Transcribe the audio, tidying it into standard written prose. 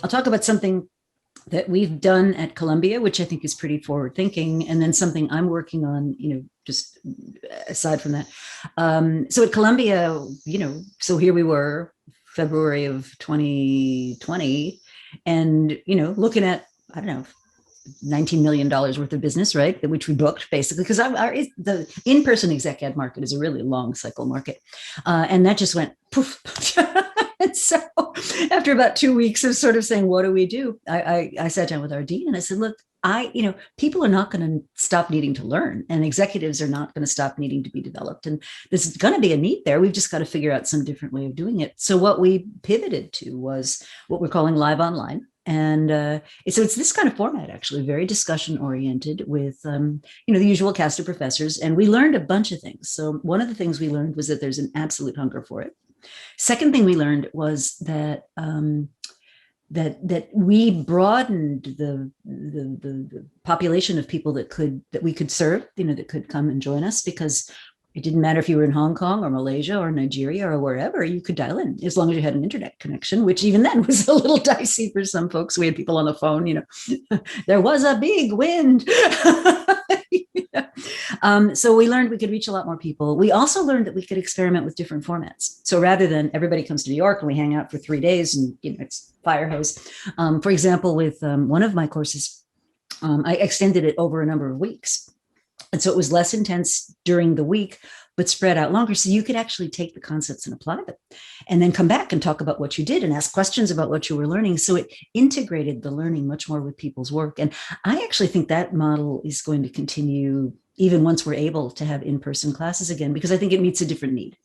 I'll talk about something that we've done at Columbia, which I think is pretty forward thinking, and then something I'm working on, just aside from that. So at Columbia, so here we were, February of 2020, and, looking at, I don't know, $19 million worth of business, right? Which we booked basically, because the in-person exec ed market is a really long cycle market. And that just went poof. And so after about 2 weeks of sort of saying, what do we do? I sat down with our dean and I said, look, people are not going to stop needing to learn, and executives are not going to stop needing to be developed. And there's going to be a need there. We've just got to figure out some different way of doing it. So what we pivoted to was what we're calling live online. And so it's this kind of format, actually, very discussion oriented with, the usual cast of professors. And we learned a bunch of things. So one of the things we learned was that there's an absolute hunger for it. Second thing we learned was that that we broadened the population of people that we could serve, that could come and join us, because it didn't matter if you were in Hong Kong or Malaysia or Nigeria or wherever, you could dial in as long as you had an internet connection, which even then was a little dicey for some folks. We had people on the phone, there was a big wind. So we learned we could reach a lot more people. We also learned that we could experiment with different formats. So rather than everybody comes to New York and we hang out for 3 days and it's fire hose. For example, with one of my courses, I extended it over a number of weeks. And so it was less intense during the week, but spread out longer. So you could actually take the concepts and apply them and then come back and talk about what you did and ask questions about what you were learning. So it integrated the learning much more with people's work. And I actually think that model is going to continue even once we're able to have in-person classes again, because I think it meets a different need.